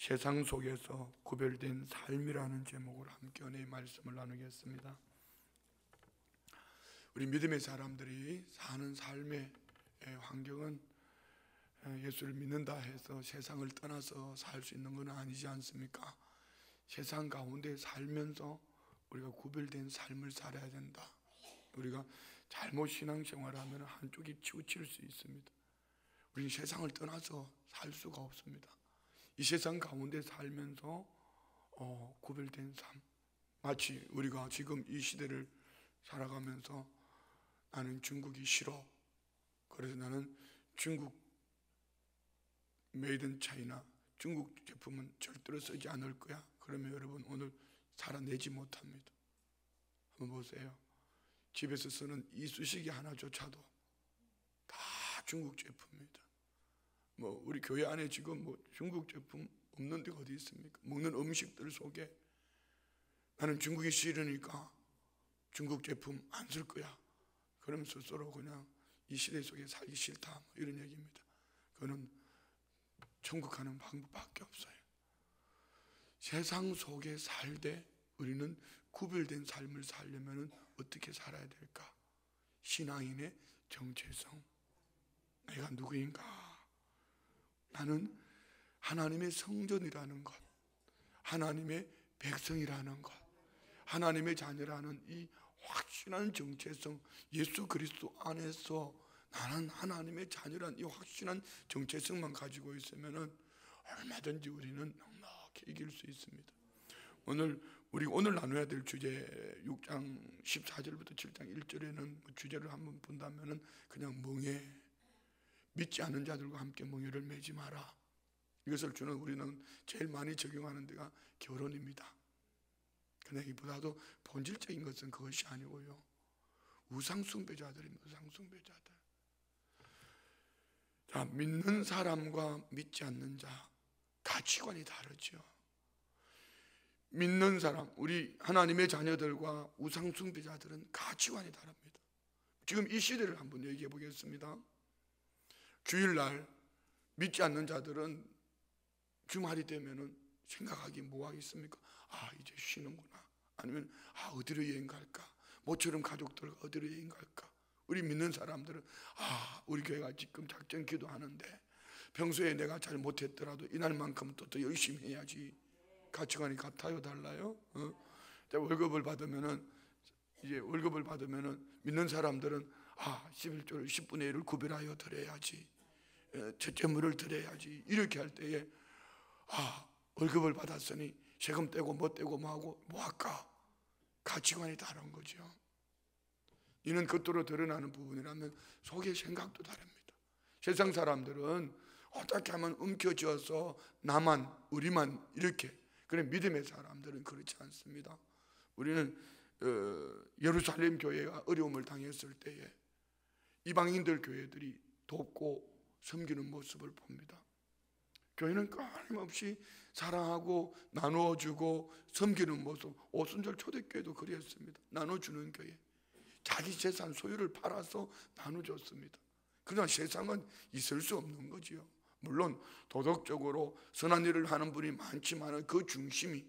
세상 속에서 구별된 삶이라는 제목으로 함께 은혜의 말씀을 나누겠습니다. 우리 믿음의 사람들이 사는 삶의 환경은 예수를 믿는다 해서 세상을 떠나서 살 수 있는 건 아니지 않습니까? 세상 가운데 살면서 우리가 구별된 삶을 살아야 된다. 우리가 잘못 신앙생활하면 한쪽이 치우칠 수 있습니다. 우리는 세상을 떠나서 살 수가 없습니다. 이 세상 가운데 살면서 구별된 삶, 마치 우리가 지금 이 시대를 살아가면서 나는 중국이 싫어, 그래서 나는 중국 메이드 인 차이나 중국 제품은 절대로 쓰지 않을 거야. 그러면 여러분 오늘 살아내지 못합니다. 한번 보세요. 집에서 쓰는 이쑤시개 하나조차도 다 중국 제품입니다. 우리 교회 안에 지금 중국 제품 없는 데가 어디 있습니까? 먹는 음식들 속에 나는 중국이 싫으니까 중국 제품 안 쓸 거야. 그럼 스스로 그냥 이 시대 속에 살기 싫다, 이런 얘기입니다. 그거는 천국 가는 방법밖에 없어요. 세상 속에 살되 우리는 구별된 삶을 살려면 어떻게 살아야 될까? 신앙인의 정체성. 내가 누구인가? 나는 하나님의 성전이라는 것, 하나님의 백성이라는 것, 하나님의 자녀라는 이 확실한 정체성, 예수 그리스도 안에서 나는 하나님의 자녀라는 이 확실한 정체성만 가지고 있으면 얼마든지 우리는 넉넉히 이길 수 있습니다. 오늘 나눠야 될 주제 6장 14절부터 7장 1절에는 주제를 한번 본다면 그냥 멍해, 믿지 않는 자들과 함께 멍해를 매지 마라. 이것을 주는 우리는 제일 많이 적용하는 데가 결혼입니다. 그러나 이보다도 본질적인 것은 그것이 아니고요, 우상숭배자들입니다. 우상숭배자들. 자, 믿는 사람과 믿지 않는 자 가치관이 다르죠. 믿는 사람, 우리 하나님의 자녀들과 우상숭배자들은 가치관이 다릅니다. 지금 이 시대를 한번 얘기해 보겠습니다. 주일날 믿지 않는 자들은 주말이 되면은 생각하기 뭐가 있습니까? 이제 쉬는구나. 아니면 어디로 여행 갈까? 모처럼 가족들과 어디로 여행 갈까? 우리 믿는 사람들은 우리 교회가 지금 작전 기도하는데 평소에 내가 잘 못했더라도 이날만큼은 또 열심히 해야지. 가치관이 같아요, 달라요? 월급을 받으면은 믿는 사람들은 11조를 10분의 1을 구별하여 드려야지, 첫째물을 드려야지, 이렇게 할 때에 월급을 받았으니 세금 떼고 뭐 떼고 뭐하고 뭐할까? 가치관이 다른 거죠. 이는 겉으로 드러나는 부분이라면 속의 생각도 다릅니다. 세상 사람들은 어떻게 하면 움켜쥐어서 나만, 우리만 이렇게, 그래 믿음의 사람들은 그렇지 않습니다. 우리는 예루살렘 교회가 어려움을 당했을 때에 이방인들 교회들이 돕고 섬기는 모습을 봅니다. 교회는 끊임없이 사랑하고 나누어주고 섬기는 모습, 오순절 초대교회도 그랬습니다. 나눠주는 교회, 자기 재산 소유를 팔아서 나눠줬습니다. 그러나 세상은 있을 수 없는 거지요. 물론 도덕적으로 선한 일을 하는 분이 많지만 그 중심이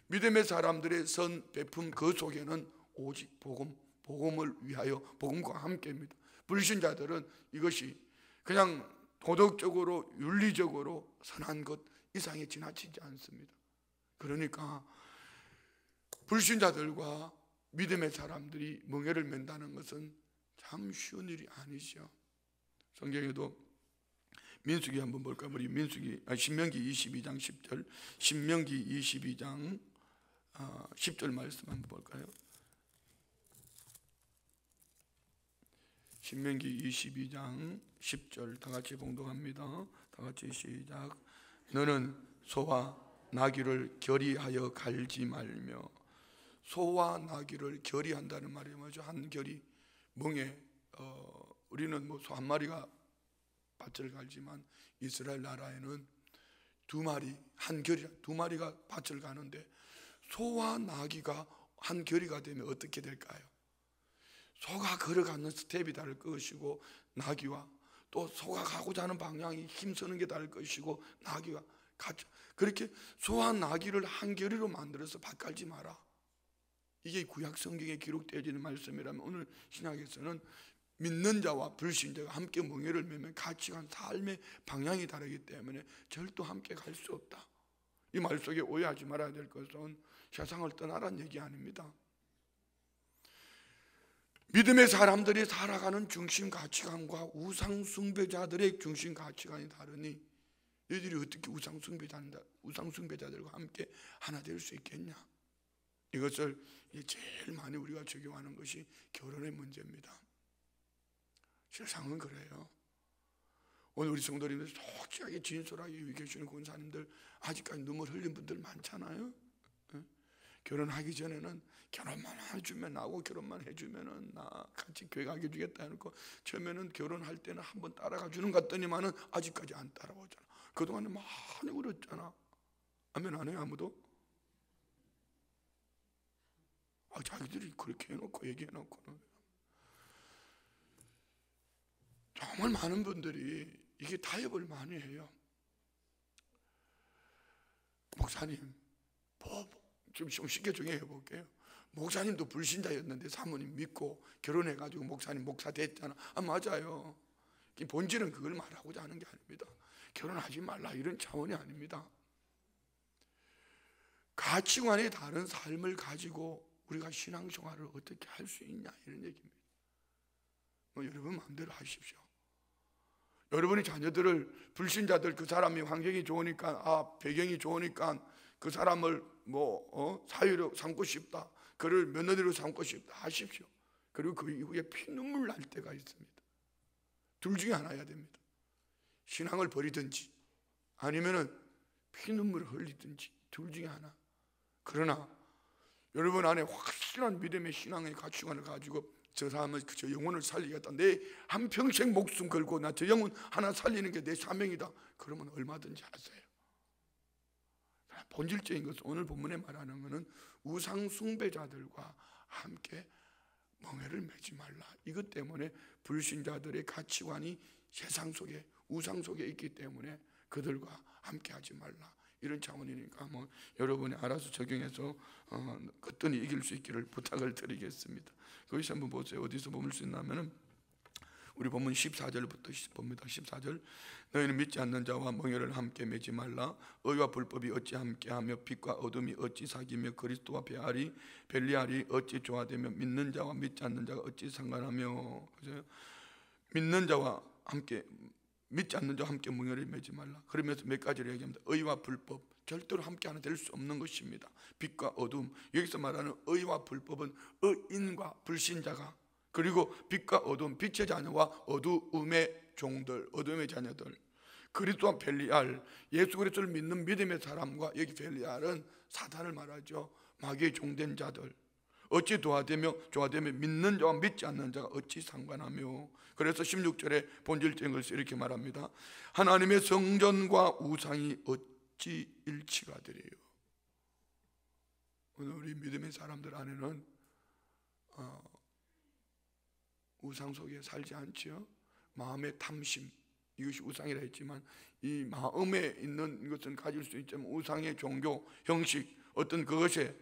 믿음의 사람들의 선 베품 그 속에는 오직 복음을 위하여 복음과 함께입니다. 불신자들은 이것이 그냥 도덕적으로 윤리적으로 선한 것 이상에 지나치지 않습니다. 그러니까 불신자들과 믿음의 사람들이 멍해를 맨다는 것은 참 쉬운 일이 아니죠. 성경에도 민수기 한번 볼까요? 우리 신명기 22장 10절, 신명기 22장 10절 말씀 한번 볼까요? 신명기 22장 10절 다 같이 봉독합니다. 다 같이 시작. 너는 소와 나귀를 결의하여 갈지 말며. 소와 나귀를 결의한다는 말이 뭐죠? 한 결의, 멍에. 우리는 소 한 마리가 밭을 갈지만 이스라엘 나라에는 두 마리, 한 결의, 두 마리가 밭을 가는데 소와 나귀가 한 결의가 되면 어떻게 될까요? 소가 걸어가는 스텝이 다를 것이고 나귀와 또 소가 가고자 하는 방향이 힘쓰는 게 다를 것이고 나귀와 그렇게 소한 나귀를 한 겨리로 만들어서 밥 깔지 마라. 이게 구약 성경에 기록되어지는 말씀이라면 오늘 신약에서는 믿는 자와 불신자가 함께 멍에를 매면 가치관, 삶의 방향이 다르기 때문에 절도 함께 갈 수 없다. 이 말 속에 오해하지 말아야 될 것은 세상을 떠나라는 얘기 아닙니다. 믿음의 사람들이 살아가는 중심 가치관과 우상 숭배자들의 중심 가치관이 다르니 너희들이 어떻게 우상 숭배자들과 함께 하나 될 수 있겠냐? 이것을 제일 많이 우리가 적용하는 것이 결혼의 문제입니다. 세상은 그래요. 오늘 우리 성도님들 솔직하게 진솔하게 여기 계시는 권사님들 아직까지 눈물 흘린 분들 많잖아요. 결혼하기 전에는 결혼만 해주면 나하고 결혼만 해주면은 나 같이 교회 가게 해주겠다 해놓고 처음에는 결혼할 때는 한번 따라가 주는 것 같더니만은 아직까지 안 따라오잖아. 그동안에 많이 울었잖아. 아멘 안 해요 아무도? 자기들이 그렇게 해놓고 얘기해놓고는 정말 많은 분들이 이게 타협을 많이 해요. 목사님, 좀 쉽게 정리해 볼게요. 목사님도 불신자였는데 사모님 믿고 결혼해가지고 목사님 목사 됐잖아. 맞아요. 본질은 그걸 말하고자 하는 게 아닙니다. 결혼하지 말라 이런 차원이 아닙니다. 가치관이 다른 삶을 가지고 우리가 신앙생활을 어떻게 할 수 있냐 이런 얘기입니다. 여러분 마음대로 하십시오. 여러분의 자녀들을 불신자들 그 사람이 환경이 좋으니까 배경이 좋으니까 그 사람을 사유로 삼고 싶다, 그를 며느리로 삼고 싶다 하십시오. 그리고 그 이후에 피눈물 날 때가 있습니다. 둘 중에 하나야 됩니다. 신앙을 버리든지 아니면은 피눈물을 흘리든지 둘 중에 하나. 그러나 여러분 안에 확실한 믿음의 신앙의 가치관을 가지고 저 사람은 저 영혼을 살리겠다, 내 한평생 목숨 걸고 나 저 영혼 하나 살리는 게 내 사명이다, 그러면 얼마든지 하세요. 본질적인 것은 오늘 본문에 말하는 것은 우상 숭배자들과 함께 멍에를 매지 말라. 이것 때문에 불신자들의 가치관이 세상 속에 우상 속에 있기 때문에 그들과 함께 하지 말라 이런 차원이니까 여러분이 알아서 적용해서 어떤 이길 수 있기를 부탁을 드리겠습니다. 거기서 한번 보세요. 어디서 보물 수 있냐면은 우리 본문 14절부터 봅니다. 14절, 너희는 믿지 않는 자와 멍에를 함께 매지 말라. 의와 불법이 어찌 함께하며 빛과 어둠이 어찌 사귀며 그리스도와 벨리알이 어찌 조화되며 믿는 자와 믿지 않는 자가 어찌 상관하며. 믿는 자와 함께 믿지 않는 자와 함께 멍에를 매지 말라. 그러면서 몇 가지를 얘기합니다. 의와 불법, 절대로 함께 하나 될 수 없는 것입니다. 빛과 어둠, 여기서 말하는 의와 불법은 의인과 불신자가, 그리고 빛과 어둠, 빛의 자녀와 어두움의 종들, 어둠의 자녀들, 그리스도와 벨리알, 예수 그리스도를 믿는 믿음의 사람과, 여기 벨리알은 사탄을 말하죠. 마귀의 종된 자들, 어찌 조화되며 믿는 자와 믿지 않는 자가 어찌 상관하며. 그래서 16절에 본질적인 것을 이렇게 말합니다. 하나님의 성전과 우상이 어찌 일치가 되리요. 오늘 우리 믿음의 사람들 안에는 우상 속에 살지 않지요. 마음의 탐심, 이것이 우상이라 했지만 이 마음에 있는 것은 가질 수 있지만 우상의 종교, 형식, 어떤 그것에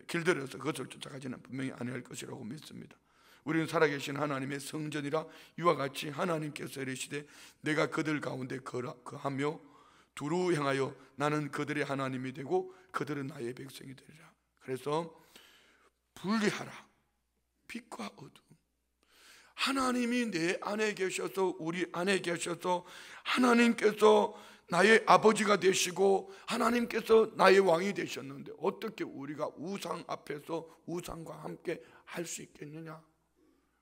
길들여서 그것을 쫓아가지는 분명히 아니할 것이라고 믿습니다. 우리는 살아계신 하나님의 성전이라 이와 같이 하나님께서 이르시되 내가 그들 가운데 거하며 두루 행하여 나는 그들의 하나님이 되고 그들은 나의 백성이 되리라. 그래서 분리하라. 빛과 어둠. 하나님이 내 안에 계셔서, 우리 안에 계셔서 하나님께서 나의 아버지가 되시고 하나님께서 나의 왕이 되셨는데 어떻게 우리가 우상 앞에서 우상과 함께 할 수 있겠느냐.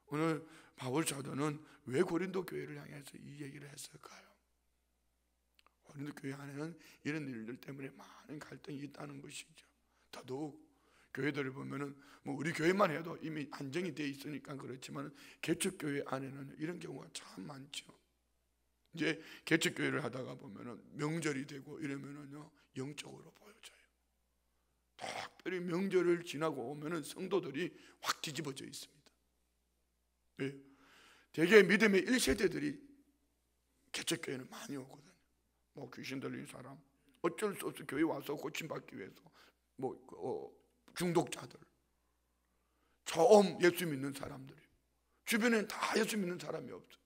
오늘 바울 사도는 왜 고린도 교회를 향해서 이 얘기를 했을까요? 고린도 교회 안에는 이런 일들 때문에 많은 갈등이 있다는 것이죠. 더더욱 교회들을 보면은 우리 교회만 해도 이미 안정이 돼 있으니까 그렇지만 개척교회 안에는 이런 경우가 참 많죠. 이제 개척교회를 하다가 보면은 명절이 되고 이러면은요 영적으로 보여져요. 특별히 명절을 지나고 오면은 성도들이 확 뒤집어져 있습니다. 왜? 대개 믿음의 1세대들이 개척교회는 많이 오거든요. 귀신 들린 사람, 어쩔 수 없어 교회 와서 고침받기 위해서 중독자들, 처음 예수 믿는 사람들이, 주변에는 다 예수 믿는 사람이 없어.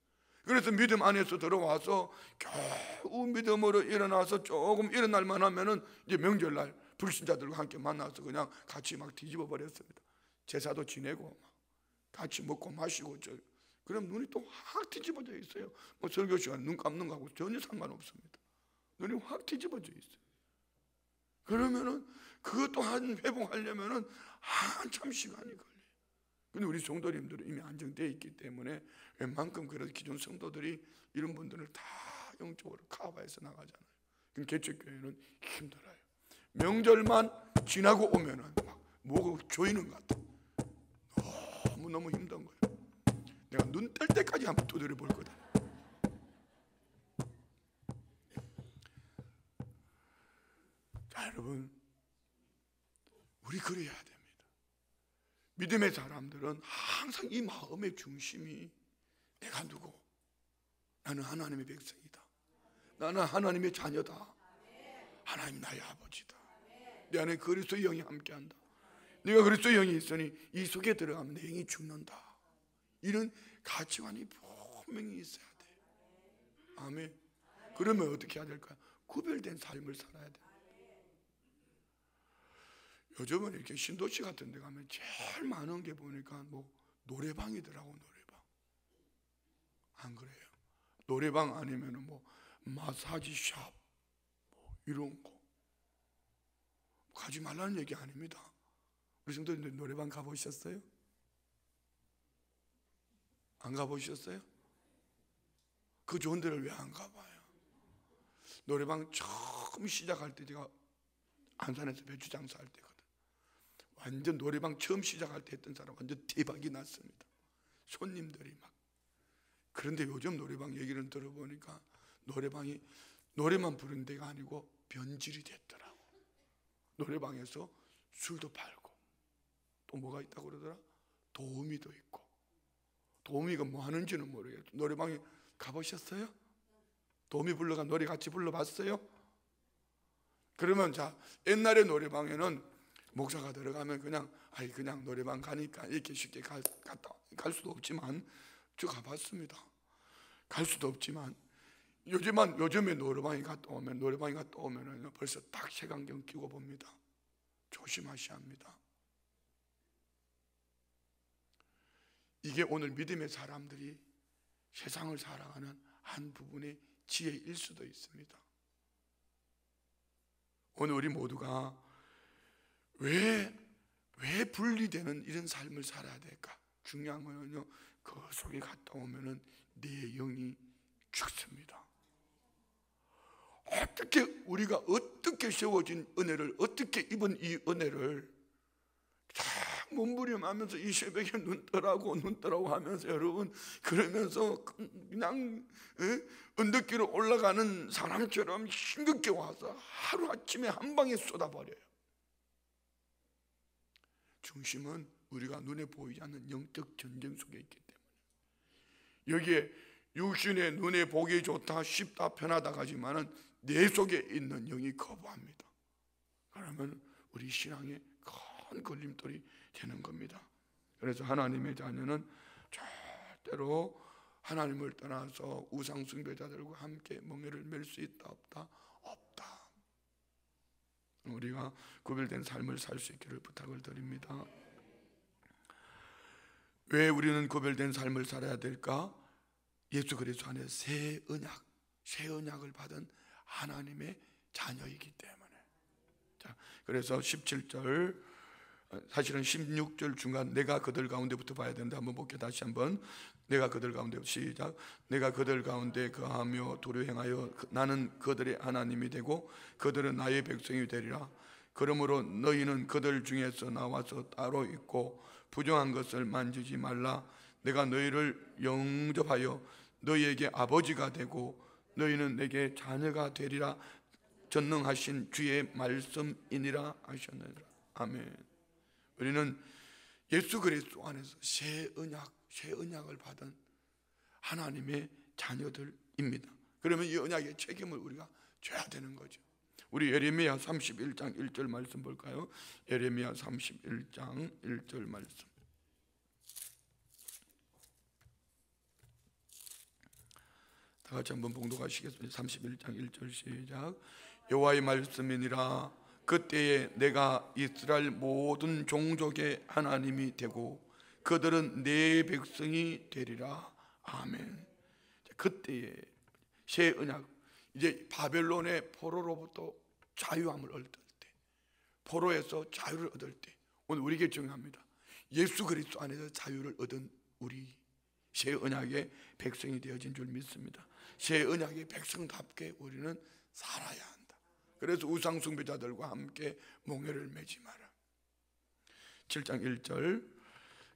그래서 믿음 안에서 들어와서 겨우 믿음으로 일어나서 조금 일어날만 하면은 이제 명절날 불신자들과 함께 만나서 그냥 같이 막 뒤집어 버렸습니다. 제사도 지내고 막 같이 먹고 마시고 그럼 눈이 또 확 뒤집어져 있어요. 설교 시간 눈 감는 거하고 전혀 상관없습니다. 눈이 확 뒤집어져 있어요. 그러면은 그것도 회복하려면은 한참 시간이 걸려요. 근데 우리 성도님들은 이미 안정되어 있기 때문에 웬만큼 그래도 기존 성도들이 이런 분들을 다 영적으로 커버해서 나가잖아요. 그럼 개척교회는 힘들어요. 명절만 지나고 오면은 막 뭐가 조이는 것 같아. 너무 힘든 거예요. 내가 눈 뜰 때까지 한번 두드려 볼 거다. 자, 여러분, 우리 그래야 됩니다. 믿음의 사람들은 항상 이 마음의 중심이 내가 누구? 나는 하나님의 백성이다. 나는 하나님의 자녀다. 하나님 나의 아버지다. 내 안에 그리스도의 영이 함께한다. 네가 그리스도의 영이 있으니 이 속에 들어가면 내 영이 죽는다. 이런 가치관이 분명히 있어야 돼. 아멘. 그러면 어떻게 해야 될까요? 구별된 삶을 살아야 돼. 요즘은 이렇게 신도시 같은 데 가면 제일 많은 게 보니까 노래방이더라고. 노래방. 안 그래요? 노래방 아니면은 마사지 샵 이런 거 가지 말라는 얘기 아닙니다. 우리 성도님들 노래방 가보셨어요? 안 가보셨어요? 그 좋은 데를 왜 안 가봐요? 노래방 처음 시작할 때 제가 안산에서 배추 장사할 때거든. 완전 노래방 처음 시작할 때 했던 사람 완전 대박이 났습니다. 손님들이 막. 그런데 요즘 노래방 얘기를 들어보니까 노래방이 노래만 부르는 데가 아니고 변질이 됐더라고. 노래방에서 술도 팔고 또 뭐가 있다고 그러더라? 도우미도 있고. 도우미가 뭐 하는지는 모르겠어요. 노래방에 가보셨어요? 도우미 불러가 노래 같이 불러봤어요? 그러면 자, 옛날에 노래방에는 목사가 들어가면 그냥 노래방 가니까 이렇게 쉽게 갈 수도 없지만, 저 가봤습니다. 갈 수도 없지만 요즘에 노래방에 갔다 오면 벌써 딱 색안경 끼고 봅니다. 조심하셔야 합니다. 이게 오늘 믿음의 사람들이 세상을 살아가는 한 부분의 지혜일 수도 있습니다. 오늘 우리 모두가 왜 분리되는 이런 삶을 살아야 될까? 중요한 거는요, 그 속에 갔다 오면은 내 영이 죽습니다. 우리가 어떻게 세워진 은혜를, 어떻게 입은 이 은혜를 다 몸부림하면서 이 새벽에 눈 뜨라고 하면서 여러분, 그러면서 그냥 언덕길로 올라가는 사람처럼 힘겹게 와서 하루아침에 한 방에 쏟아버려요. 중심은 우리가 눈에 보이지 않는 영적 전쟁 속에 있기 때문에, 여기에 육신의 눈에 보기 좋다, 쉽다, 편하다 하지만은 내 속에 있는 영이 거부합니다. 그러면 우리 신앙에 큰 걸림돌이 되는 겁니다. 그래서 하나님의 자녀는 절대로 하나님을 떠나서 우상 숭배자들과 함께 멍에를 맬 수 있다 없다? 없다. 우리가 구별된 삶을 살 수 있기를 부탁을 드립니다. 왜 우리는 구별된 삶을 살아야 될까? 예수 그리스도 안에 새 언약을 받은 하나님의 자녀이기 때문에. 자, 그래서 17절, 사실은 16절 중간 내가 그들 가운데부터 봐야 되는데 한번 볼게요. 다시 한번. 내가 그들 가운데, 시작. 내가 그들 가운데 거하며 도로 행하여 나는 그들의 하나님이 되고 그들은 나의 백성이 되리라. 그러므로 너희는 그들 중에서 나와서 따로 있고 부정한 것을 만지지 말라. 내가 너희를 영접하여 너희에게 아버지가 되고 너희는 내게 자녀가 되리라. 전능하신 주의 말씀이니라 하셨느니라. 아멘. 우리는 예수 그리스도 안에서 새 언약을 받은 하나님의 자녀들입니다. 그러면 이 언약의 책임을 우리가 져야 되는 거죠. 우리 예레미야 31장 1절 말씀 볼까요? 예레미야 31장 1절 말씀. 다 같이 한번 봉독하시겠습니다. 31장 1절 시작. 여호와의 말씀이니라. 그때에 내가 이스라엘 모든 종족의 하나님이 되고 그들은 내 백성이 되리라. 아멘. 그때에 새 언약, 이제 바벨론의 포로로부터 자유함을 얻을 때, 포로에서 자유를 얻을 때, 오늘 우리에게 중요합니다. 예수 그리스도 안에서 자유를 얻은 우리 새 언약의 백성이 되어진 줄 믿습니다. 새 언약의 백성답게 우리는 살아야 한다. 그래서 우상 숭배자들과 함께 몽회를 맺지 마라. 7장 1절.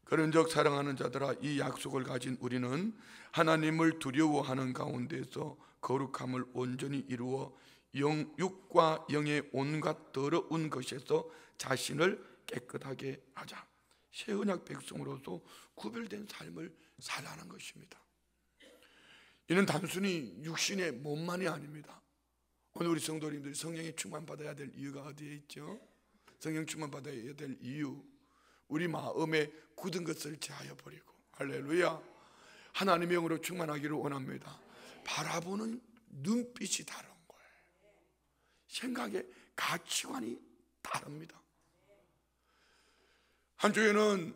그런즉 사랑하는 자들아, 이 약속을 가진 우리는 하나님을 두려워하는 가운데서 거룩함을 온전히 이루어 육과 영의 온갖 더러운 것에서 자신을 깨끗하게 하자. 새 언약 백성으로서 구별된 삶을 살라는 것입니다. 이는 단순히 육신의 몸만이 아닙니다. 오늘 우리 성도님들이 성령의 충만 받아야 될 이유가 어디에 있죠? 성령 충만 받아야 될 이유, 우리 마음에 굳은 것을 제하여 버리고, 할렐루야, 하나님의 영으로 충만하기를 원합니다. 바라보는 눈빛이 다른 거예요. 생각의 가치관이 다릅니다. 한쪽에는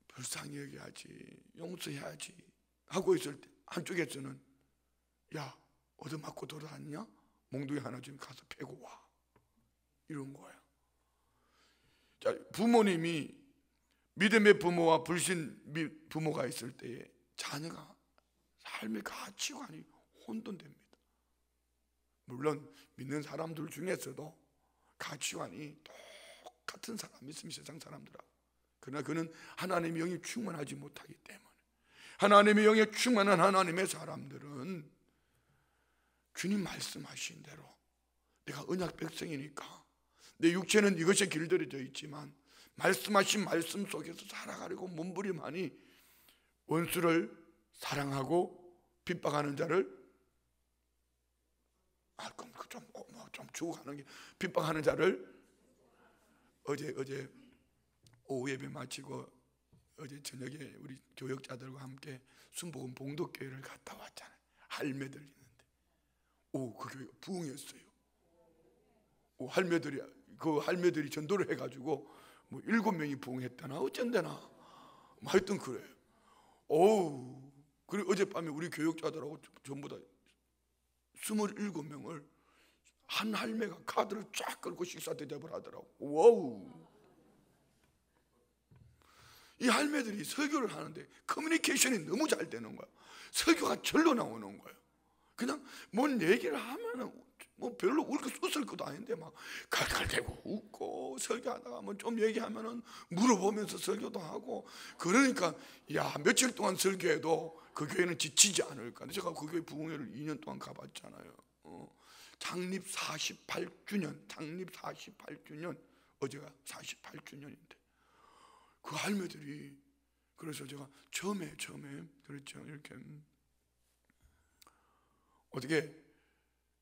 불쌍히 여겨야지, 용서해야지 하고 있을 때, 한쪽에서는 야, 얻어맞고 돌아다니냐? 몽둥이 하나 좀 가서 패고 와, 이런 거예요. 자, 부모님이 믿음의 부모와 불신 부모가 있을 때에 자녀가 삶의 가치관이 혼돈됩니다. 물론 믿는 사람들 중에서도 가치관이 똑같은 사람이 있습니다. 세상 사람들하고. 그러나 그는 하나님의 영이 충만하지 못하기 때문에, 하나님의 영에 충만한 하나님의 사람들은 주님 말씀하신 대로, 내가 언약 백성이니까 내 육체는 이것에 길들여져 있지만 말씀하신 말씀 속에서 살아가려고 몸부림하니 원수를 사랑하고 핍박하는 자를 좀 주고 가는 게, 핍박하는 자를, 어제 오후 예배 마치고 어제 저녁에 우리 교역자들과 함께 순복음 봉독교회를 갔다 왔잖아요. 할매들 있는데, 그 교회가 부흥했어요. 할매들이 전도를 해가지고 7명이 부흥했다나 어쩐다나 하여튼 그래요. 그리고 어젯밤에 우리 교역자들하고 전부 다 27명을 한 할매가 카드를 쫙 끌고 식사 대접을 하더라고. 이 할매들이 설교를 하는데 커뮤니케이션이 너무 잘 되는 거야. 설교가 절로 나오는 거예요. 그냥 뭔 얘기를 하면은 별로 웃을 것도 아닌데 막 갈갈대고 웃고, 설교하다가 좀 얘기하면은 물어보면서 설교도 하고, 그러니까 며칠 동안 설교해도 그 교회는 지치지 않을까. 제가 그 교회 부흥회를 2년 동안 가봤잖아요. 창립 48주년, 어제가 48주년인데 그 할매들이, 그래서 제가 처음에 그랬죠. 이렇게 어떻게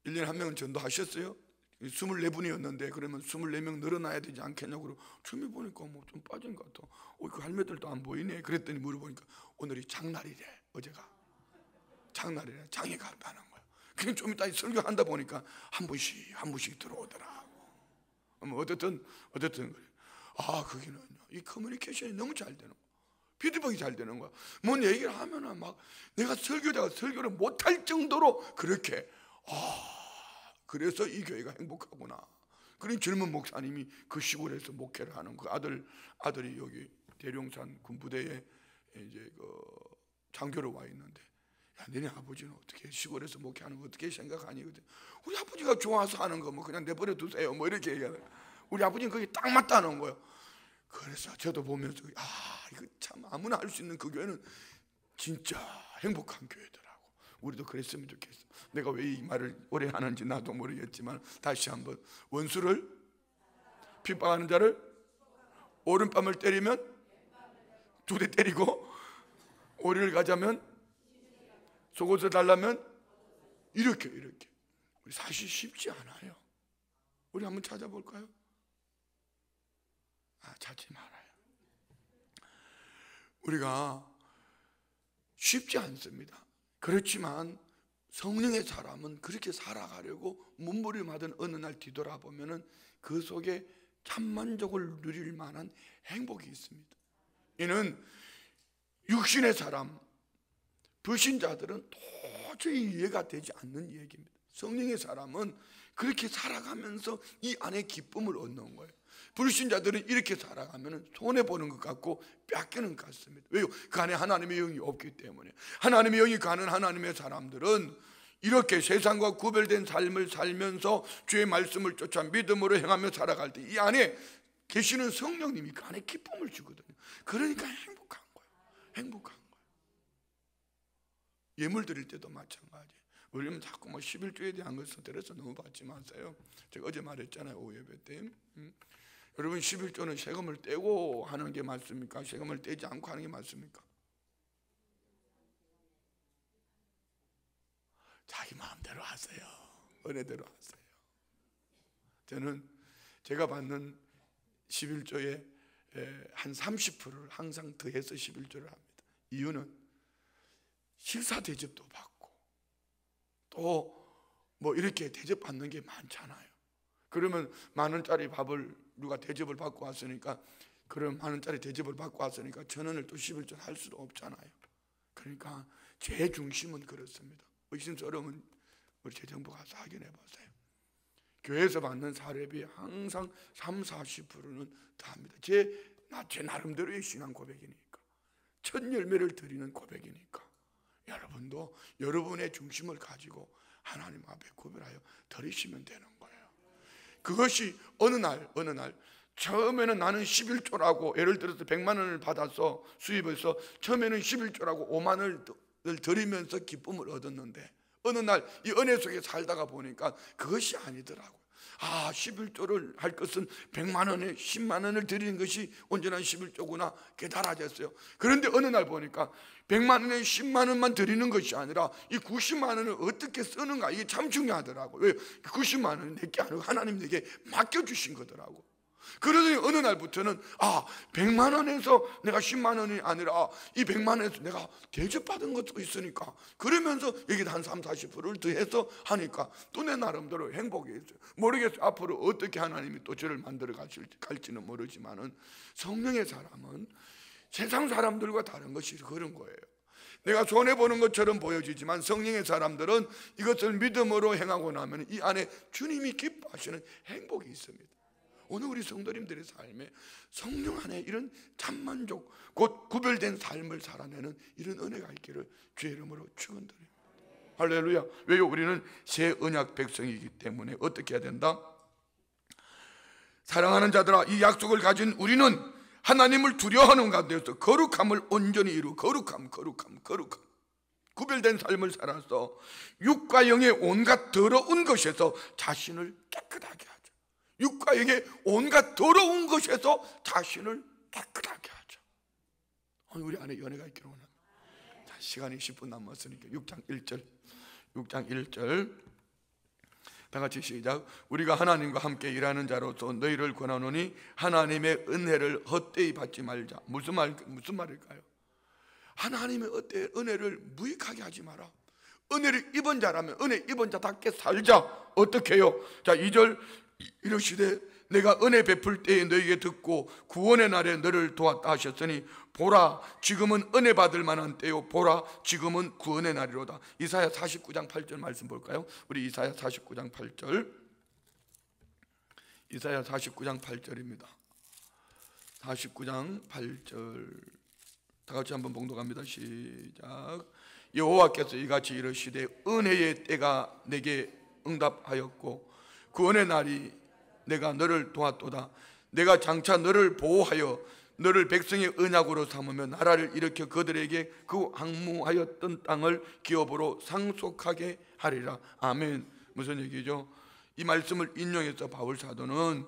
1년에 한 명은 전도하셨어요? 24분이었는데 그러면 24명 늘어나야 되지 않겠냐고. 처음에 보니까 좀 빠진 것 같아. 그 할매들도 안 보이네. 그랬더니 물어보니까 오늘이 장날이래. 어제가 장날이래. 장애가 한다는 거야. 그냥 좀 이따 설교한다 보니까 한 분씩 들어오더라고. 어쨌든 그래. 거기는 이 커뮤니케이션이 너무 잘 되는 거야. 피드백이 잘 되는 거야. 뭔 얘기를 하면은 막 내가 설교자가 설교를 못할 정도로 그렇게, 그래서 이 교회가 행복하구나. 그런 젊은 목사님이 그 시골에서 목회를 하는 그 아들이 여기 대룡산 군부대에 이제 장교로 와 있는데, 너네 아버지는 어떻게 시골에서 목회하는 거 어떻게 생각하니? 우리 아버지가 좋아서 하는 거 그냥 내버려 두세요. 이렇게 얘기하는. 우리 아버지는 그게 딱 맞다는 거예요. 그래서 저도 보면서 이거 참 아무나 할 수 있는 그 교회는 진짜 행복한 교회더라고. 우리도 그랬으면 좋겠어. 내가 왜 이 말을 오래 하는지 나도 모르겠지만 다시 한번, 원수를 핍박하는 자를 오른뺨을 때리면 2대 때리고, 오리를 가자면 속옷을 달라면 이렇게. 우리 사실 쉽지 않아요. 우리 한번 찾아볼까요? 찾지 말아요. 우리가 쉽지 않습니다. 그렇지만 성령의 사람은 그렇게 살아가려고 몸부림하던 어느 날 뒤돌아보면 그 속에 참만족을 누릴 만한 행복이 있습니다. 이는 육신의 사람, 불신자들은 도저히 이해가 되지 않는 얘기입니다. 성령의 사람은 그렇게 살아가면서 이 안에 기쁨을 얻는 거예요. 불신자들은 이렇게 살아가면 손해보는 것 같고 뺏기는 것 같습니다. 왜요? 그 안에 하나님의 영이 없기 때문에. 하나님의 영이 가는 하나님의 사람들은 이렇게 세상과 구별된 삶을 살면서 주의 말씀을 쫓아 믿음으로 행하며 살아갈 때 이 안에 계시는 성령님이 그 안에 기쁨을 주거든요. 그러니까 행복한 거예요. 행복한 거예요. 예물 드릴 때도 마찬가지예요. 우리는 자꾸 11조에 대한 것을 들어서 너무 받지 마세요. 제가 어제 말했잖아요, 오후 예배 때. 여러분, 11조는 세금을 떼고 하는 게 맞습니까? 세금을 떼지 않고 하는 게 맞습니까? 자기 마음대로 하세요. 은혜대로 하세요. 저는 제가 받는 11조에 한 30%를 항상 더해서 11조를 합니다. 이유는 식사 대접도 받고 또 뭐 이렇게 대접받는 게 많잖아요. 그러면 10,000원짜리 밥을 누가 대접을 받고 왔으니까, 그럼 10,000원짜리 대접을 받고 왔으니까 1,000원을 또 11조 할 수도 없잖아요. 그러니까 제 중심은 그렇습니다. 의심스러우면 우리 재정부 가서 확인해 보세요. 교회에서 받는 사례비 항상 30-40%는 다 합니다. 제 나름대로의 신앙 고백이니까, 첫 열매를 드리는 고백이니까 여러분도 여러분의 중심을 가지고 하나님 앞에 구별하여 드리시면 되는 거예요. 그것이 어느 날 처음에는 나는 11조라고, 예를 들어서 100만 원을 받아서 수입해서 처음에는 11조라고 5만 원을 드리면서 기쁨을 얻었는데 어느 날 이 은혜 속에 살다가 보니까 그것이 아니더라고요. 11조를 할 것은 100만 원에 10만 원을 드리는 것이 온전한 11조구나 깨달아졌어요. 그런데 어느 날 보니까 100만 원에 10만 원만 드리는 것이 아니라 이 90만 원을 어떻게 쓰는가, 이게 참 중요하더라고요. 왜? 90만 원은 내게 아니고 하나님 내게 맡겨주신 거더라고요. 그러더니 어느 날부터는 100만 원에서 내가 10만 원이 아니라 이 100만 원에서 내가 대접받은 것도 있으니까, 그러면서 여기다 한 30-40%를 더해서 하니까 또 내 나름대로 행복이 있어요. 모르겠어요. 앞으로 어떻게 하나님이 또 저를 만들어 갈지는 모르지만은 성령의 사람은 세상 사람들과 다른 것이 그런 거예요. 내가 손해보는 것처럼 보여지지만 성령의 사람들은 이것을 믿음으로 행하고 나면 이 안에 주님이 기뻐하시는 행복이 있습니다. 오늘 우리 성도님들의 삶에 성령 안에 이런 참만족, 곧 구별된 삶을 살아내는 이런 은혜가 있기를 주의 이름으로 축원드립니다. 할렐루야. 왜요? 우리는 새 언약 백성이기 때문에 어떻게 해야 된다? 사랑하는 자들아, 이 약속을 가진 우리는 하나님을 두려워하는 가운데서 거룩함을 온전히 이루, 거룩함 구별된 삶을 살아서 육과 영의 온갖 더러운 것에서 자신을 깨끗하게 하죠. 육과 영의 온갖 더러운 것에서 자신을 깨끗하게 하죠. 오늘 우리 안에 연애가 있기를 원합니다. 자, 시간이 10분 남았으니까 6장 1절 다 같이 시작. 우리가 하나님과 함께 일하는 자로서 너희를 권하노니 하나님의 은혜를 헛되이 받지 말자. 무슨 말일까요? 하나님의 은혜를 무익하게 하지 마라. 은혜를 입은 자라면 은혜 입은 자답게 살자. 어떻게 해요? 자, 2절 이르시되 내가 은혜 베풀 때에 너에게 듣고 구원의 날에 너를 도왔다 하셨으니 보라, 지금은 은혜 받을 만한 때요, 보라, 지금은 구원의 날이로다. 이사야 49장 8절 말씀 볼까요? 우리 이사야 49장 8절, 이사야 49장 8절입니다 49장 8절 다 같이 한번 봉독합니다. 시작. 여호와께서 이같이 이르시되 은혜의 때가 내게 응답하였고 구원의 날이 내가 너를 도왔도다. 내가 장차 너를 보호하여 너를 백성의 언약으로 삼으며 나라를 일으켜 그들에게 그 항무하였던 땅을 기업으로 상속하게 하리라. 아멘. 무슨 얘기죠? 이 말씀을 인용해서 바울 사도는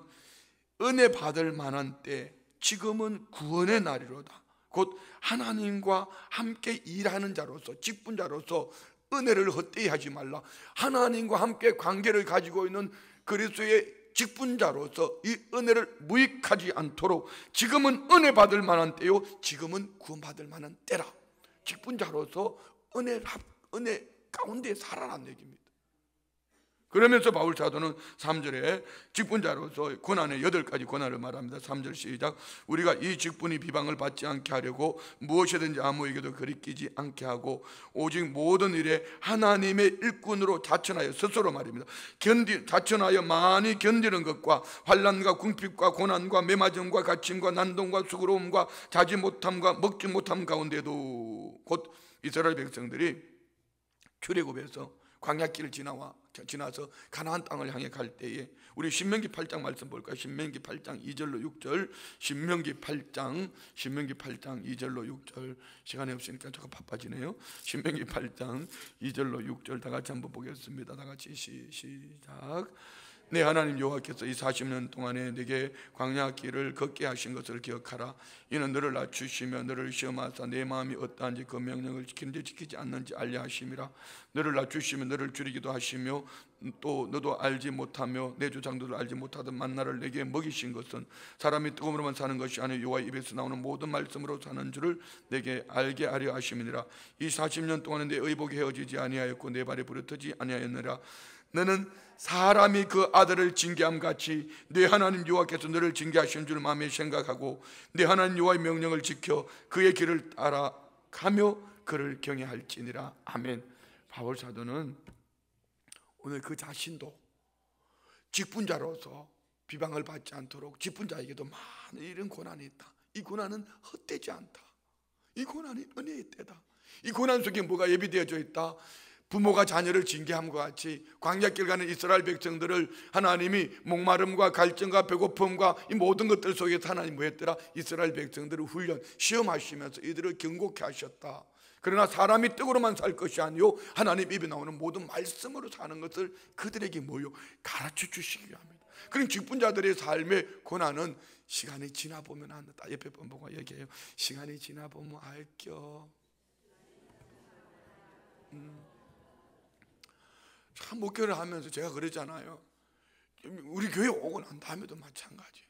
은혜 받을 만한 때, 지금은 구원의 날이로다. 곧 하나님과 함께 일하는 자로서, 직분자로서 은혜를 헛되이 하지 말라. 하나님과 함께 관계를 가지고 있는 그리스도의 직분자로서 이 은혜를 무익하지 않도록 지금은 은혜 받을 만한 때요, 지금은 구원받을 만한 때라. 직분자로서 은혜 가운데 살아라는 얘기입니다. 그러면서 바울 사도는 3절에 직분자로서 고난의 8가지 고난을 말합니다. 3절 시작. 우리가 이 직분이 비방을 받지 않게 하려고 무엇이든지 아무에게도 거리끼지 않게 하고 오직 모든 일에 하나님의 일꾼으로 자천하여, 스스로 말입니다, 자천하여 많이 견디는 것과 환난과 궁핍과 고난과 매맞음과 갇힘과 난동과 수고로움과 자지 못함과 먹지 못함 가운데도, 곧 이스라엘 백성들이 출애굽에서 광야길을 지나서 가나안 땅을 향해 갈 때에, 우리 신명기 8장 말씀 볼까요? 신명기 8장 2절로 6절. 신명기 8장 2절로 6절. 시간이 없으니까 조금 바빠지네요. 신명기 8장 2절로 6절 다 같이 한번 보겠습니다. 다 같이 시작. 내 하나님 여호와께서 이 40년 동안에 내게 광야 길을 걷게 하신 것을 기억하라. 이는 너를 낮추시며 너를 시험하사 내 마음이 어떠한지 그 명령을 지키는지 지키지 않는지 알려 하심이라. 너를 낮추시며 너를 줄이기도 하시며 또 너도 알지 못하며 내 조상들도 알지 못하던 만나를 내게 먹이신 것은 사람이 뜨거움으로만 사는 것이 아니요 여호와의 입에서 나오는 모든 말씀으로 사는 줄을 내게 알게 하려 하심이니라. 이 40년 동안에 내 의복이 헤어지지 아니하였고 내 발이 부르트지 아니하였느라. 너는 사람이 그 아들을 징계함 같이 내 하나님 여호와께서 너를 징계하신 줄 마음에 생각하고 내 하나님 여호와의 명령을 지켜 그의 길을 따라가며 그를 경외할지니라. 아멘. 바울 사도는 오늘 그 자신도 직분자로서 비방을 받지 않도록, 직분자에게도 많은 이런 고난이 있다. 이 고난은 헛되지 않다. 이 고난이 은혜의 때다. 이 고난 속에 뭐가 예비되어져 있다. 부모가 자녀를 징계함과 같이 광야길 가는 이스라엘 백성들을 하나님이 목마름과 갈증과 배고픔과 이 모든 것들 속에서 하나님 뭐 했더라? 이스라엘 백성들을 훈련, 시험하시면서 이들을 경고케 하셨다. 그러나 사람이 떡으로만 살 것이 아니요 하나님 입에 나오는 모든 말씀으로 사는 것을 그들에게 뭐요? 가르쳐 주시기 합니다. 그럼 직분자들의 삶의 고난은 시간이 지나보면 안다. 옆에 번 보고 얘기해요. 시간이 지나보면 알겨. 참 목회를 하면서 제가 그러잖아요. 우리 교회 오고 난 다음에도 마찬가지예요.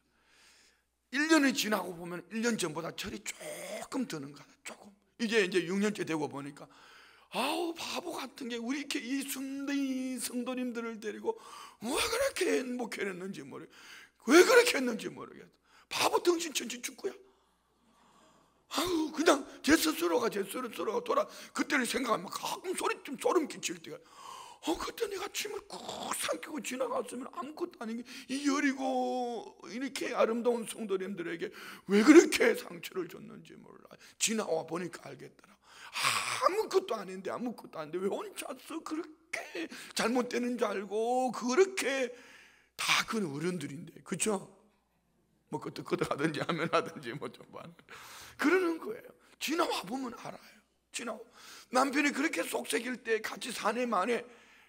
1년이 지나고 보면 1년 전보다 철이 조금 드는 거다. 조금. 이제 6년째 되고 보니까 아우 바보 같은 게 우리 이렇게 이 성도님들을 데리고 왜 그렇게 목회를 했는지 모르겠어. 왜 그렇게 했는지 모르겠어. 바보 덩신천지 축구야. 아우 그냥 제 스스로가 돌아. 그때를 생각하면 가끔 소름 끼칠 때가, 그때 내가 침을 꾹 삼키고 지나갔으면 아무것도 아닌 게 이 여리고 이렇게 아름다운 성도님들에게 왜 그렇게 상처를 줬는지 몰라. 지나와 보니까 알겠더라. 아무것도 아닌데 왜 혼자서 그렇게 잘못되는 줄 알고 그렇게 다 그건 어른들인데, 그렇죠? 뭐 끄덕끄덕하든지 하면 하든지 뭐 좀 그러는 거예요. 지나와 보면 알아요. 남편이 그렇게 속색일 때 같이 사내 만에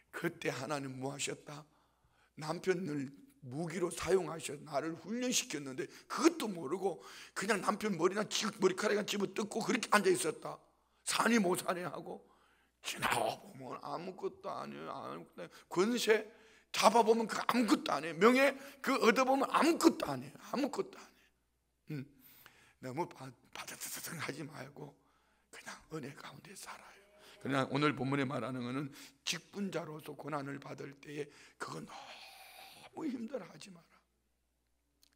그때 하나님 뭐 하셨다? 남편을 무기로 사용하셔서 나를 훈련시켰는데 그것도 모르고 그냥 남편 머리카락이나 집어 뜯고 그렇게 앉아 있었다. 사니 못 사니 하고 지나와 보면 아무것도 아니에요. 권세 잡아보면 그 아무것도 아니에요. 명예 그 얻어보면 아무것도 아니에요. 너무 바다다닥 하지 말고 그냥 은혜 가운데 살아요. 그냥 오늘 본문에 말하는 것은 직분자로서 고난을 받을 때에 그거 너무 힘들어하지 마라.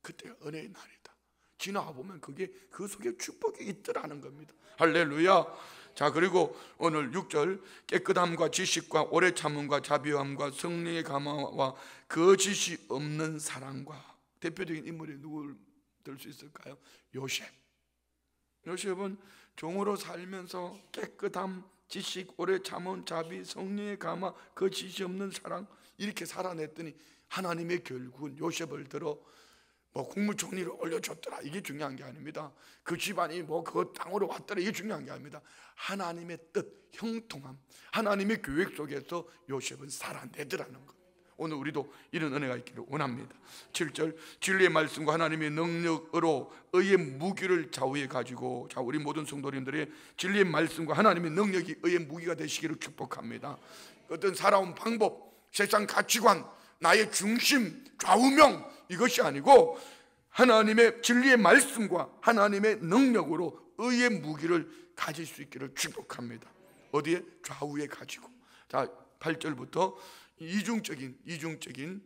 그때가 은혜의 날이다. 지나가 보면 그게 그 속에 축복이 있더라는 겁니다. 할렐루야. 자, 그리고 오늘 6절 깨끗함과 지식과 오래 참음과 자비함과 성령의 감화와 거짓이 없는 사랑과, 대표적인 인물이 누굴 들 수 있을까요? 요셉은 종으로 살면서 깨끗함, 지식, 오래 참음, 자비, 성령의 감화, 거짓이 없는 사랑 이렇게 살아냈더니 하나님의 결국은 요셉을 들어 뭐 국무총리를 올려줬더라. 이게 중요한 게 아닙니다. 그 집안이 뭐 그 땅으로 왔더라. 이게 중요한 게 아닙니다. 하나님의 뜻, 형통함, 하나님의 계획 속에서 요셉은 살아내더라는 겁니다. 오늘 우리도 이런 은혜가 있기를 원합니다. 7절 진리의 말씀과 하나님의 능력으로 의의 무기를 좌우해 가지고, 자, 우리 모든 성도님들의 진리의 말씀과 하나님의 능력이 의의 무기가 되시기를 축복합니다. 어떤 살아온 방법, 세상 가치관, 나의 중심, 좌우명 이것이 아니고 하나님의 진리의 말씀과 하나님의 능력으로 의의 무기를 가질 수 있기를 축복합니다. 어디에? 좌우에 가지고. 자, 8절부터 이중적인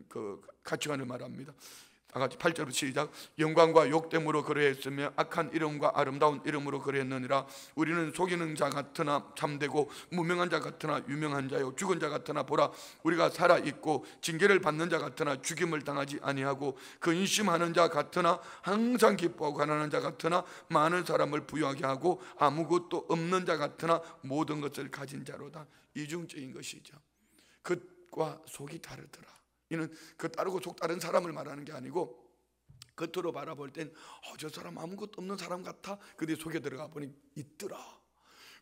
그 가치관을 말합니다. 다 같이 8절부터 시작. 영광과 욕됨으로 그러했으며 악한 이름과 아름다운 이름으로 그러했느니라. 우리는 속이는 자 같으나 참되고 무명한 자 같으나 유명한 자요 죽은 자 같으나 보라 우리가 살아있고 징계를 받는 자 같으나 죽임을 당하지 아니하고 근심하는 자 같으나 항상 기뻐하고 가난한 자 같으나 많은 사람을 부유하게 하고 아무것도 없는 자 같으나 모든 것을 가진 자로다. 이중적인 것이죠. 겉과 속이 다르더라. 이는 그 따르고 속 다른 사람을 말하는 게 아니고 겉으로 바라볼 땐 저 사람 아무것도 없는 사람 같아. 근데 속에 들어가 보니 있더라.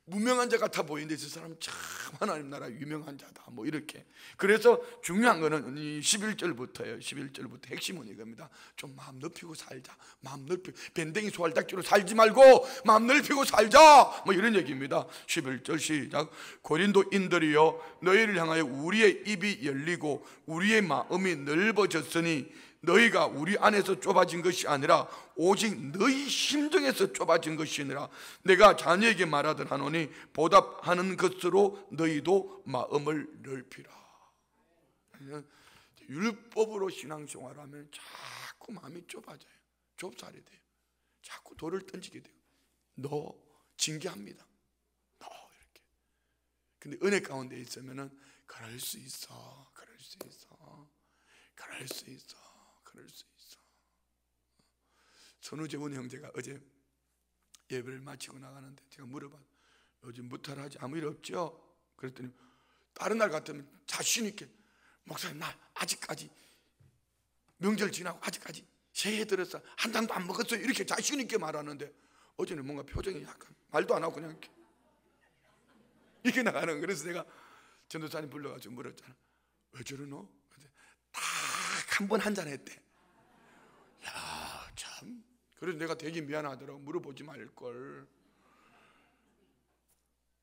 무명한 자 같아 보이는데 저 사람 참 하나님 나라 유명한 자다. 뭐 이렇게. 그래서 중요한 거는 이 11절부터예요. 11절부터 핵심은 이겁니다. 좀 마음 넓히고 살자. 마음 넓히고 밴댕이 소알딱지로 살지 말고 마음 넓히고 살자. 뭐 이런 얘기입니다. 11절 시작. 고린도인들이여 너희를 향하여 우리의 입이 열리고 우리의 마음이 넓어졌으니 너희가 우리 안에서 좁아진 것이 아니라 오직 너희 심정에서 좁아진 것이니라. 내가 자녀에게 말하듯 하노니 보답하는 것으로 너희도 마음을 넓히라. 율법으로 신앙생활하면 자꾸 마음이 좁아져요. 좁쌀이 돼요. 자꾸 돌을 던지게 돼요. 너 징계합니다. 너 이렇게. 근데 은혜 가운데 있으면은 그럴 수 있어. 그럴 수 있어. 그럴 수 있어. 그럴 수 있어. 선우재원 형제가 어제 예배를 마치고 나가는데 제가 물어봐. 요즘 무탈하지 아무 일 없죠? 그랬더니 다른 날 같으면 자신 있게 목사님 나 아직까지 명절 지나고 아직까지 새해 들어서 한 잔도 안 먹었어요. 이렇게 자신 있게 말하는데 어제는 뭔가 표정이 약간 말도 안 하고 그냥 이렇게 나가는. 그래서 내가 전도사님 불러가지고 물었잖아. 왜 저러노? 딱 한 번 한 잔 했대. 야, 참. 그래서 내가 되게 미안하더라고. 물어보지 말걸.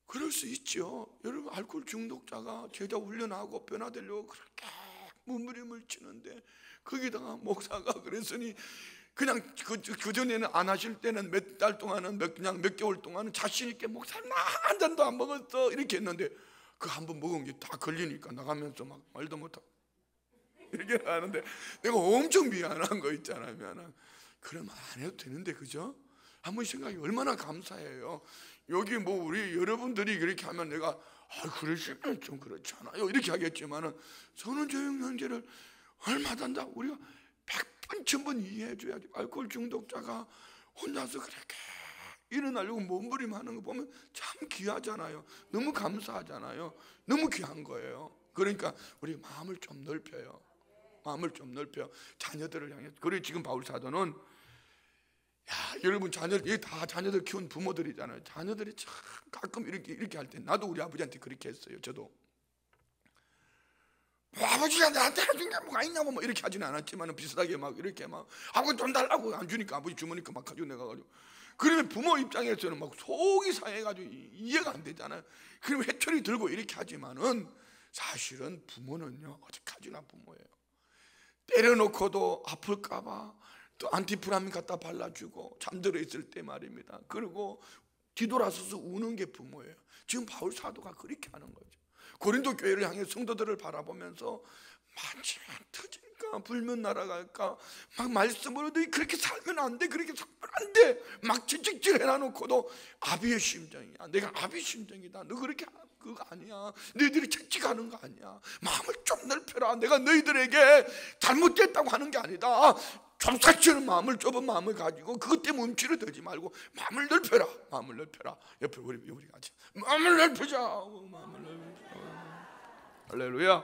그럴 수 있죠. 여러분 알코올 중독자가 제자 훈련하고 변화되려고 그렇게 몸부림을 치는데 거기다가 목사가 그랬으니 그냥 그 전에는 안 하실 때는 몇 달 동안은 그냥 몇 개월 동안은 자신 있게 목사님 나 한 잔도 안 먹었어 이렇게 했는데 그 한 번 먹은 게 다 걸리니까 나가면서 막 말도 못하고 이렇게 하는데 내가 엄청 미안한 거 있잖아요. 미안한. 그러면 안 해도 되는데 그죠? 한번 생각이 얼마나 감사해요. 여기 뭐 우리 여러분들이 그렇게 하면 내가 그러시면 좀 그렇잖아요 이렇게 하겠지만은 선우재영 형제를 얼마든지 우리가 100번 1000번 이해해 줘야지. 알코올 중독자가 혼자서 그렇게 일어나려고 몸부림하는 거 보면 참 귀하잖아요. 너무 감사하잖아요. 너무 귀한 거예요. 그러니까 우리 마음을 좀 넓혀요. 마음을 좀 넓혀. 자녀들을 향해. 그래 지금 바울 사도는 여러분 자녀들 다 자녀들 키운 부모들이잖아요. 자녀들이 참 가끔 이렇게 할 때 나도 우리 아버지한테 그렇게 했어요. 저도 뭐 아버지가 나한테 해준 게 뭐가 있냐고 뭐 이렇게 하지는 않았지만 비슷하게 막 이렇게 막 아버지 돈 달라고 안 주니까 아버지 주머니까 막 가지고 내가가지고 그러면 부모 입장에서는 막 속이 상해가지고 이해가 안 되잖아요. 그러면 회초리 들고 이렇게 하지만은 사실은 부모는요 어디까지나 부모예요. 때려놓고도 아플까봐 또 안티프라민 갖다 발라주고 잠들어 있을 때 말입니다. 그리고 뒤돌아서서 우는 게 부모예요. 지금 바울 사도가 그렇게 하는 거죠. 고린도 교회를 향해 성도들을 바라보면서 만지면 터질까 불면 날아갈까 막 말씀으로 너 그렇게 살면 안 돼 그렇게 살면 안 돼 막 찌찍질 해놔놓고도 아비의 심정이야. 내가 아비 심정이다. 너 그렇게 그거 아니야. 너희들이 채찍하는 거 아니야. 마음을 좀 넓혀라. 내가 너희들에게 잘못됐다고 하는 게 아니다. 좁쌀치는 마음을 좁은 마음을 가지고 그것 때문에 움츠러들지 말고 마음을 넓혀라. 마음을 넓혀라. 옆에 우리 같이 마음을 넓히자. 마음을 넓히자. 할렐루야.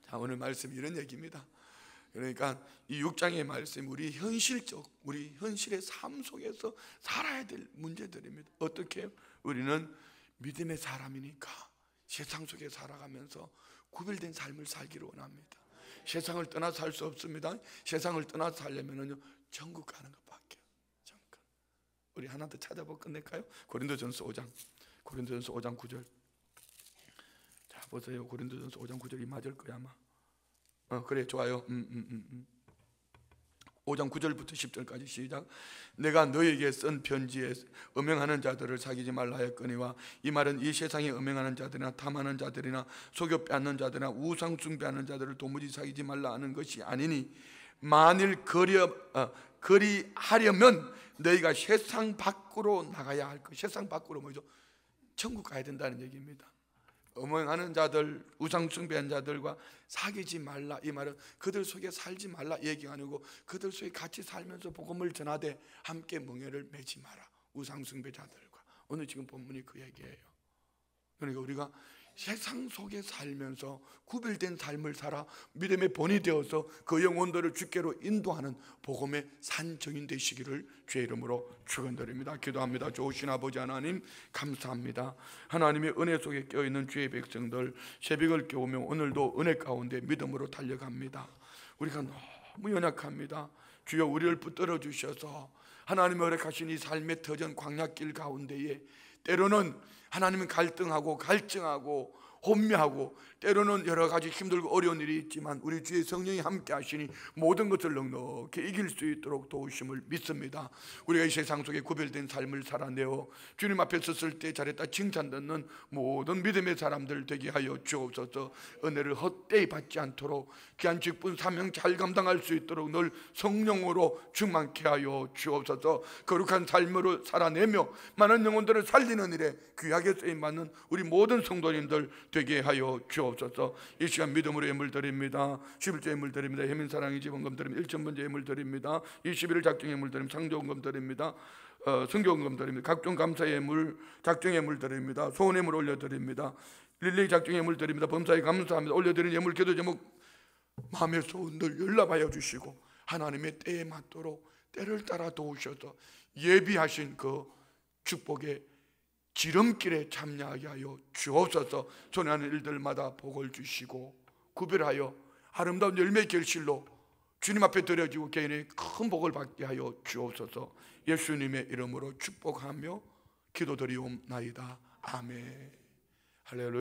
자, 오늘 말씀 이런 얘기입니다. 그러니까 이 6장의 말씀 우리 현실의 삶 속에서 살아야 될 문제들입니다. 어떻게? 우리는 믿음의 사람이니까 세상 속에 살아가면서 구별된 삶을 살기를 원합니다. 세상을 떠나 살 수 없습니다. 세상을 떠나 살려면은요 천국 가는 것밖에. 천국. 우리 하나 더 찾아보고 끝낼까요? 고린도전서 5장 9절. 자, 보세요. 고린도전서 5장 9절이 맞을 거야 아마. 그래, 좋아요. 5장 9절부터 10절까지 시작. 내가 너에게 쓴 편지에 음행하는 자들을 사귀지 말라 하였거니와, 이 말은 이 세상에 음행하는 자들이나 탐하는 자들이나 속여 빼앗는 자들이나 우상 숭배하는 자들을 도무지 사귀지 말라 하는 것이 아니니, 만일 그리하려면 너희가 세상 밖으로 나가야 할 것. 세상 밖으로 뭐죠? 천국 가야 된다는 얘기입니다. 음행하는 자들, 우상 숭배한 자들과 사귀지 말라, 이 말은 그들 속에 살지 말라 얘기가 아니고, 그들 속에 같이 살면서 복음을 전하되 함께 멍에를 매지 마라, 우상 숭배자들과. 오늘 지금 본문이 그 얘기예요. 그러니까 우리가 세상 속에 살면서 구별된 삶을 살아 믿음의 본이 되어서 그 영혼들을 주께로 인도하는 복음의 산증인 되시기를 주의 이름으로 축원드립니다. 기도합니다. 좋으신 아버지 하나님, 감사합니다. 하나님의 은혜 속에 껴있는 주의 백성들, 새벽을 깨우며 오늘도 은혜 가운데 믿음으로 달려갑니다. 우리가 너무 연약합니다. 주여, 우리를 붙들어 주셔서 하나님의 허락하신 이 삶의 터전 광야길 가운데에 때로는 하나님은 갈등하고 갈증하고 혼미하고 때로는 여러 가지 힘들고 어려운 일이 있지만 우리 주의 성령이 함께 하시니 모든 것을 넉넉히 이길 수 있도록 도우심을 믿습니다. 우리가 이 세상 속에 구별된 삶을 살아내어 주님 앞에 섰을 때 잘했다 칭찬 듣는 모든 믿음의 사람들 되게 하여 주옵소서. 은혜를 헛되이 받지 않도록 귀한 직분 사명 잘 감당할 수 있도록 늘 성령으로 충만케 하여 주옵소서. 거룩한 삶으로 살아내며 많은 영혼들을 살리는 일에 귀하게 쓰임받는 우리 모든 성도님들 되게 하여 주옵소서. 이 시간 믿음으로 예물 드립니다. 11조 예물 드립니다. 혜민사랑의 지원금 드립니다. 1,000번째 예물 드립니다. 21일 작정 예물 드립니다. 상조원금 드립니다. 성교원금 드립니다. 각종 감사 예물, 작정 예물 드립니다. 소원 예물 올려드립니다. 릴레이 작정 예물 드립니다. 범사에 감사합니다. 올려드린 예물 기도 제목 마음의 소원 늘 연락하여 주시고 하나님의 때에 맞도록 때를 따라 도우셔서 예비하신 그 축복의 지름길에 참여하게 하여 주옵소서. 손에 하는 일들마다 복을 주시고 구별하여 아름다운 열매의 결실로 주님 앞에 드려지고 개인의 큰 복을 받게 하여 주옵소서. 예수님의 이름으로 축복하며 기도드리옵나이다. 아멘. 할렐루야.